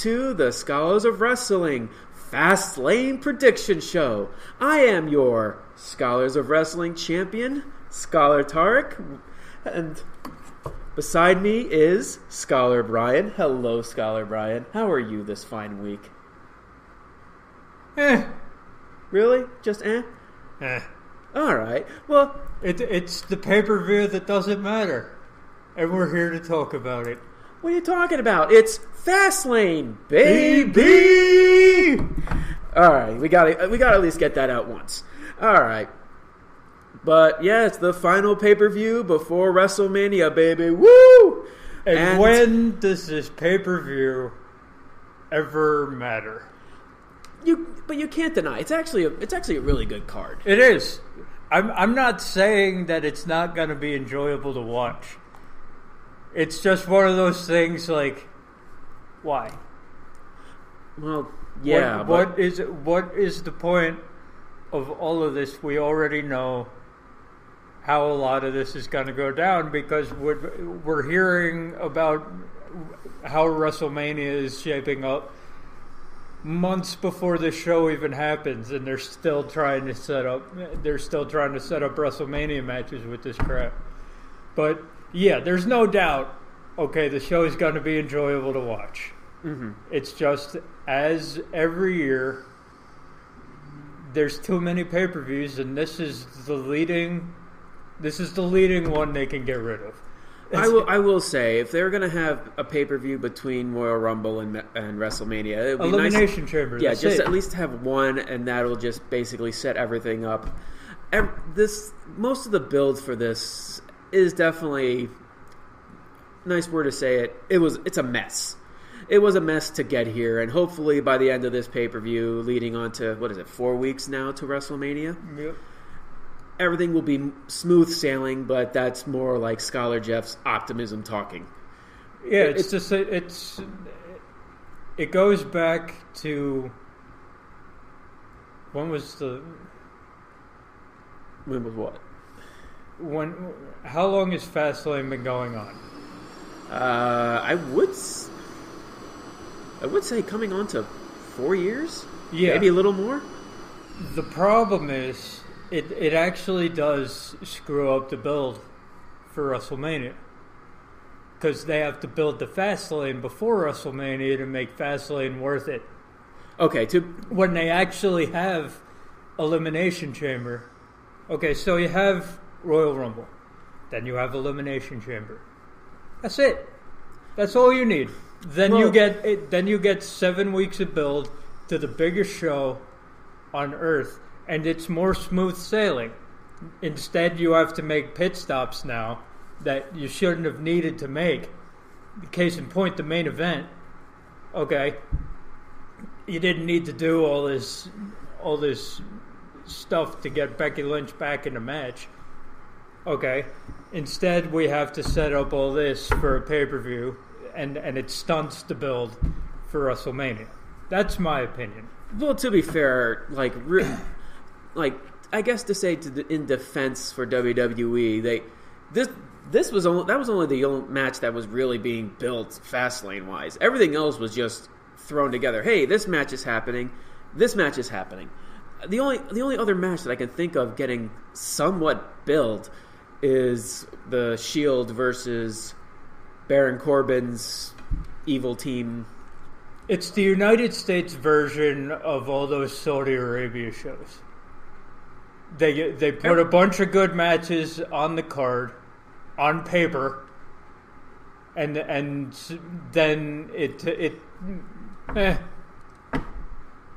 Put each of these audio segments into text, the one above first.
to the Scholars of Wrestling Fastlane Prediction Show. I am your Scholars of Wrestling champion, Scholar Tarek, and beside me is Scholar Brian. Hello, Scholar Brian. How are you this fine week? Really? Just Alright. Well, it's the pay-per-view that doesn't matter. And we're here to talk about it. What are you talking about? It's Fastlane, baby! Alright, we gotta at least get that out once. Alright. But yeah, it's the final pay-per-view before WrestleMania, baby. Woo! And when does this pay-per-view ever matter? But you can't deny it's actually a really good card. It is. I'm not saying that it's not going to be enjoyable to watch. It's just one of those things like, why? Well, yeah. What is the point of all of this? We already know how a lot of this is going to go down because we're hearing about how WrestleMania is shaping up months before the show even happens, and they're still trying to set up WrestleMania matches with this crap. But yeah, there's no doubt. Okay, the show is going to be enjoyable to watch. Mm-hmm. It's just as every year, there's too many pay-per-views, and this is the leading one they can get rid of. I will say, if they're going to have a pay-per-view between Royal Rumble and WrestleMania, it would be Elimination nice. Chamber. Yeah, just at least have one, and that'll just basically set everything up. Most of the build for this is definitely, nice word to say it, it's a mess. It was a mess to get here, and hopefully by the end of this pay-per-view, leading on to, 4 weeks now to WrestleMania? Yep. Everything will be smooth sailing, but that's more like Scholar Jeff's optimism talking. Yeah, it goes back to when was what? How long has Fastlane been going on? I would say coming on to 4 years. Yeah, maybe a little more. The problem is, It actually does screw up the build for WrestleMania. Because they have to build the Fastlane before WrestleMania to make Fastlane worth it. Okay, when they actually have Elimination Chamber. Okay, so you have Royal Rumble. Then you have Elimination Chamber. That's it. That's all you need. Then you get 7 weeks of build to the biggest show on Earth. And it's more smooth sailing. Instead, you have to make pit stops now that you shouldn't have needed to make. Case in point, the main event. Okay, you didn't need to do all this stuff to get Becky Lynch back in the match. Okay, instead we have to set up all this for a pay-per-view, and it stunts the build for WrestleMania. That's my opinion. Well, to be fair, I guess to say in defense for WWE, that was only the only match that was really being built Fastlane wise. Everything else was just thrown together. Hey, this match is happening. This match is happening. The only other match that I can think of getting somewhat built is the Shield versus Baron Corbin's evil team. It's the United States version of all those Saudi Arabia shows. They put a bunch of good matches on the card, on paper, and then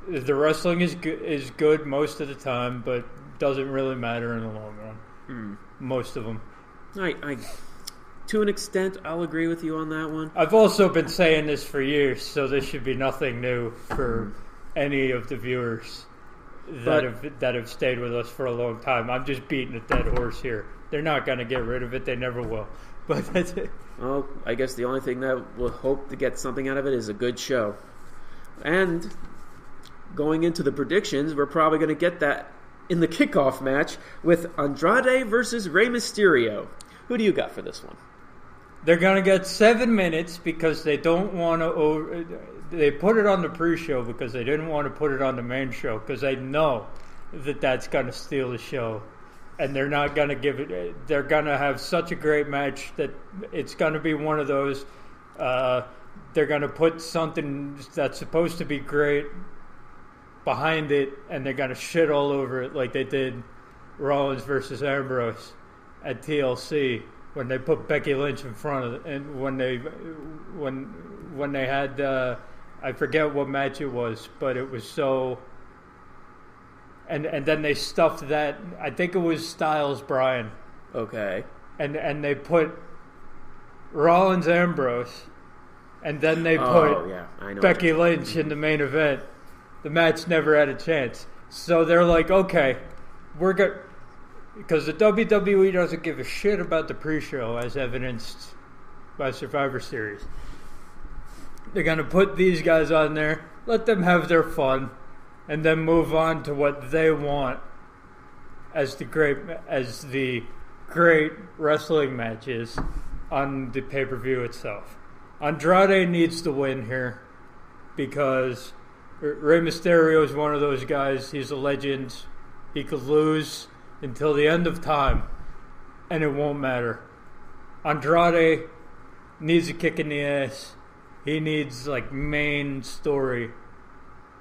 the wrestling is good most of the time, but doesn't really matter in the long run. Most of them. To an extent, I'll agree with you on that one. I've also been saying this for years, so this should be nothing new for any of the viewers that have stayed with us for a long time. I'm just beating a dead horse here. They're not going to get rid of it. They never will. But that's it. Well, I guess the only thing that we'll hope to get something out of it is a good show. And going into the predictions, we're probably going to get that in the kickoff match with Andrade versus Rey Mysterio. Who do you got for this one? They're going to get 7 minutes because they don't want to they put it on the pre-show because they didn't want to put it on the main show because they know that that's going to steal the show. And they're not going to give it... They're going to have such a great match that it's going to be one of those... they're going to put something that's supposed to be great behind it, and they're going to shit all over it like they did Rollins versus Ambrose at TLC when they put Becky Lynch in front of it, and when they had I forget what match it was, but it was so. And then they stuffed that. I think it was Styles Bryan. Okay. And they put Rollins Ambrose, and then they put Becky Lynch in the main event. The match never had a chance. So they're like, okay, we're going to... Because the WWE doesn't give a shit about the pre-show, as evidenced by Survivor Series. They're going to put these guys on there, let them have their fun, and then move on to what they want as the great wrestling matches on the pay-per-view itself. Andrade needs to win here because Rey Mysterio is one of those guys. He's a legend. He could lose until the end of time, and it won't matter. Andrade needs a kick in the ass. He needs, main story.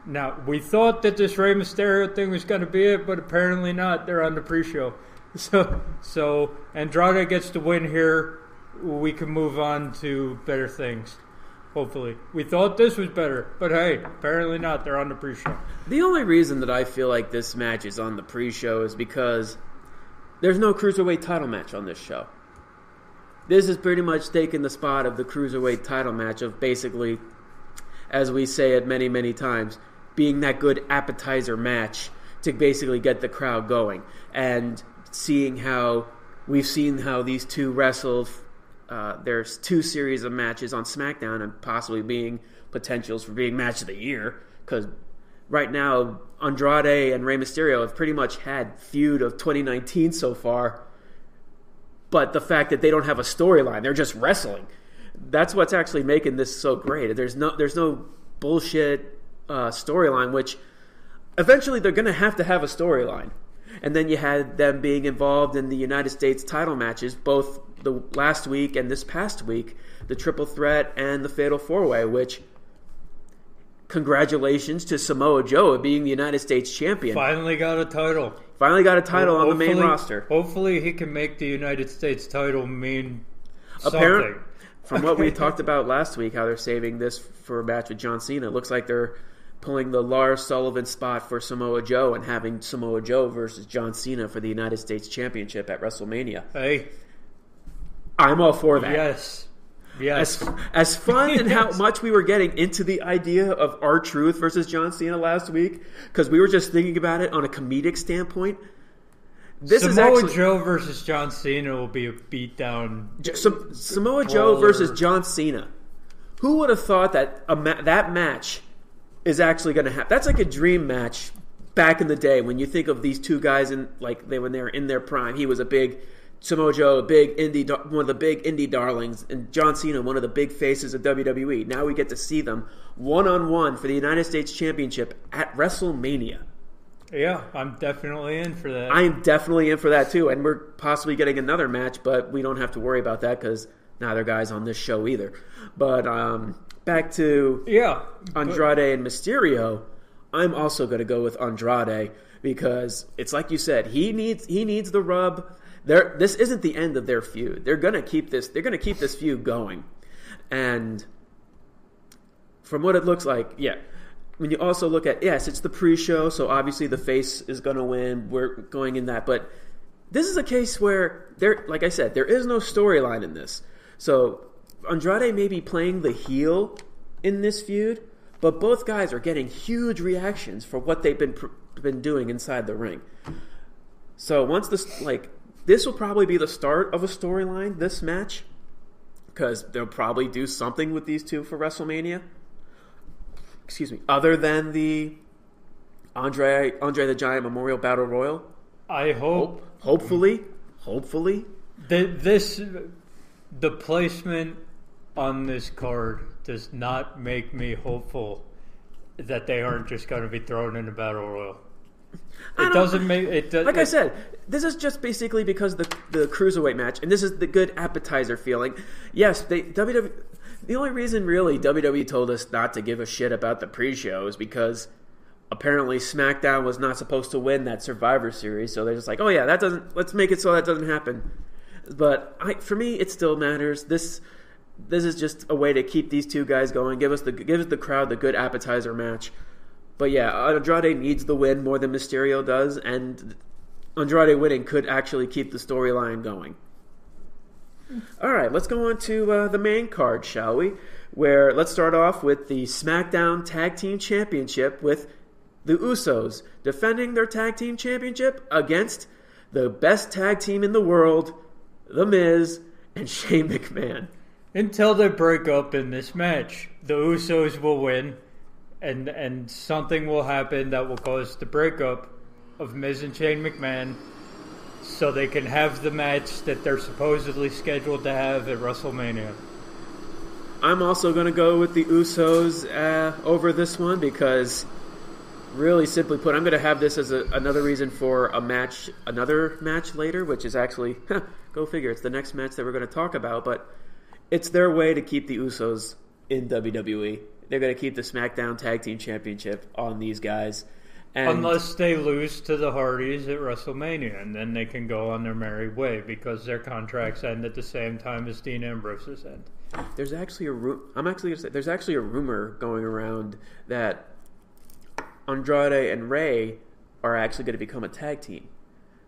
Now, we thought that this Rey Mysterio thing was going to be it, but apparently not. They're on the pre-show. So Andrade gets to win here. We can move on to better things. Hopefully. We thought this was better, but hey, apparently not. They're on the pre-show. The only reason that I feel like this match is on the pre-show is because there's no Cruiserweight title match on this show. This is pretty much taking the spot of the Cruiserweight title match of basically, as we say it many, many times, being that good appetizer match to basically get the crowd going. And seeing how we've seen how these two wrestled. There's 2 series of matches on SmackDown and possibly being potentials for being match of the year, because right now Andrade and Rey Mysterio have pretty much had feud of 2019 so far, but the fact that they don't have a storyline, they're just wrestling, that's what's actually making this so great. There's no bullshit storyline, which eventually they're going to have a storyline. And then you had them being involved in the United States title matches, both the last week and this past week, the Triple Threat and the Fatal 4-Way, which, congratulations to Samoa Joe being the United States champion. Finally got a title On the main roster. Hopefully he can make the United States title mean something. Apparently, from what we talked about last week, how they're saving this for a match with John Cena, it looks like they're pulling the Lars Sullivan spot for Samoa Joe and having Samoa Joe versus John Cena for the United States Championship at WrestleMania. Hey. I'm all for that. Yes. As fun and how much we were getting into the idea of R-Truth versus John Cena last week, because we were just thinking about it on a comedic standpoint. Samoa Joe versus John Cena will be a beatdown. Samoa Joe versus John Cena. Who would have thought that that match is actually going to happen? That's like a dream match back in the day when you think of these two guys when they were in their prime. He was Samoa Joe, one of the big indie darlings, and John Cena, one of the big faces of WWE. Now we get to see them one-on-one for the United States Championship at WrestleMania. Yeah, I'm definitely in for that. I'm definitely in for that too, and we're possibly getting another match, but we don't have to worry about that because neither guy's on this show either. But back to Andrade and Mysterio, I'm also going to go with Andrade because it's like you said, he needs the rub. This isn't the end of their feud. They're going to keep this. They're going to keep this feud going, and from what it looks like, when you also look at it's the pre-show, so obviously the face is going to win. We're going in that, but this is a case where like I said, there is no storyline in this. So Andrade may be playing the heel in this feud, but both guys are getting huge reactions for what they've been doing inside the ring. So once this will probably be the start of a storyline, this match, because they'll probably do something with these two for WrestleMania. Excuse me. Other than the Andre the Giant Memorial Battle Royal. I hope. Hopefully. The placement on this card does not make me hopeful that they aren't just going to be thrown in the Battle Royal. It doesn't make it. Like I said, this is just basically because the cruiserweight match, and this is the good appetizer feeling. Yes, WWE. The only reason really WWE told us not to give a shit about the pre-show is because apparently SmackDown was not supposed to win that Survivor Series, so they're just like, oh yeah, that doesn't. Let's make it so that doesn't happen. But for me, it still matters. This is just a way to keep these two guys going. Give us the crowd the good appetizer match. But yeah, Andrade needs the win more than Mysterio does, and Andrade winning could actually keep the storyline going. All right, let's go on to the main card, shall we? Where let's start off with the SmackDown Tag Team Championship with the Usos defending their Tag Team Championship against the best tag team in the world, The Miz and Shane McMahon. Until they break up in this match, the Usos will win. And something will happen that will cause the breakup of Miz and Shane McMahon so they can have the match that they're supposedly scheduled to have at WrestleMania. I'm also going to go with the Usos over this one because, really simply put, I'm going to have this as another reason for another match later, which is actually, go figure, it's the next match that we're going to talk about, but it's their way to keep the Usos in WWE. They're going to keep the SmackDown Tag Team Championship on these guys. And unless they lose to the Hardys at WrestleMania, and then they can go on their merry way because their contracts end at the same time as Dean Ambrose's end. There's actually there's actually a rumor going around that Andrade and Rey are actually going to become a tag team.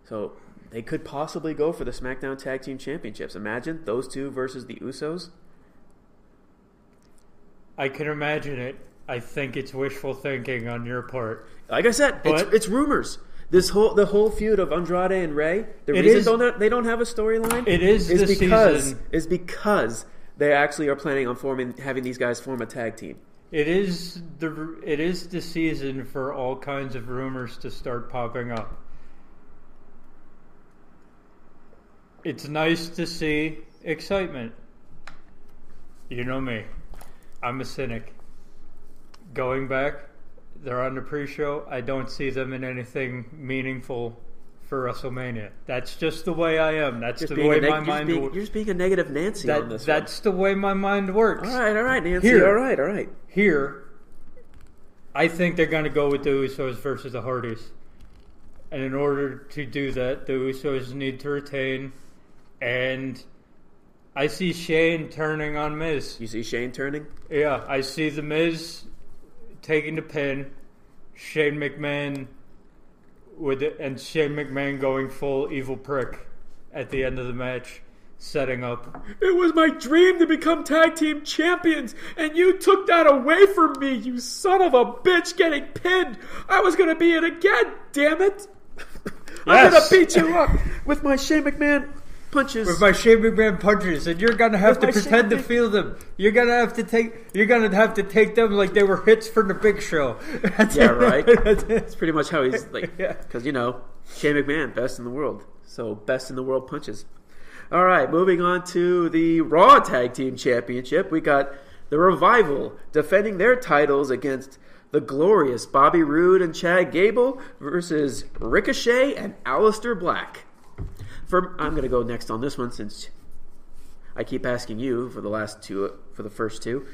So they could possibly go for the SmackDown Tag Team Championships. Imagine those two versus the Usos. I can imagine it. I think it's wishful thinking on your part. Like I said, it's rumors. The whole feud of Andrade and Rey. The reason they don't have a storyline. Is because they actually are planning on having these guys form a tag team. It is the season for all kinds of rumors to start popping up. It's nice to see excitement. You know me. I'm a cynic. Going back, they're on the pre-show. I don't see them in anything meaningful for WrestleMania. That's just the way I am. That's just the way my mind works. You're just being a negative Nancy on this one. That's the way my mind works. All right, Nancy. All right. Here, I think they're going to go with the Usos versus the Hardys. And in order to do that, the Usos need to retain. And I see Shane turning on Miz. You see Shane turning? Yeah, I see the Miz taking the pin, Shane McMahon and Shane McMahon going full evil prick at the end of the match, setting up. It was my dream to become tag team champions, and you took that away from me, you son of a bitch, getting pinned. I was going to be it again, damn it. I'm going to beat you up with my Shane McMahon punches. With my Shane McMahon punches, and you're gonna have to pretend to feel them. You're gonna have to take them like they were hits from the Big Show. Yeah, right. That's pretty much how he's like. Because Shane McMahon, best in the world. So best in the world punches. All right, moving on to the Raw Tag Team Championship. We got the Revival defending their titles against the glorious Bobby Roode and Chad Gable versus Ricochet and Aleister Black. I'm going to go next on this one since I keep asking you for the first two.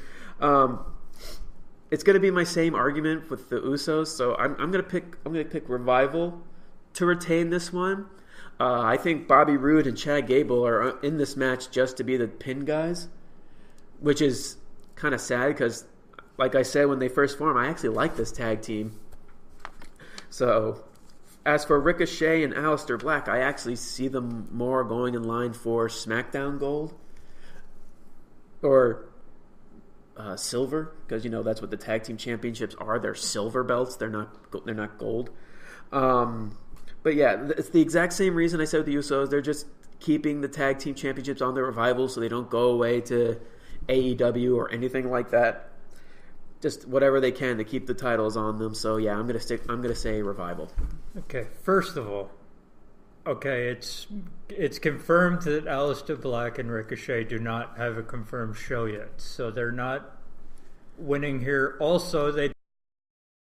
It's going to be my same argument with the Usos, so I'm going to pick Revival to retain this one. I think Bobby Roode and Chad Gable are in this match just to be the pin guys, which is kind of sad because, like I said when they first formed, I actually like this tag team. So, as for Ricochet and Aleister Black, I actually see them more going in line for SmackDown Gold or silver, because that's what the tag team championships are. They're silver belts. They're not gold. But yeah, it's the exact same reason I said with the Usos. They're just keeping the tag team championships on the Revival so they don't go away to AEW or anything like that. Just whatever they can to keep the titles on them. So yeah, I'm gonna say Revival. Okay, first of all, it's confirmed that Aleister Black and Ricochet do not have a confirmed show yet, so they're not winning here. Also, they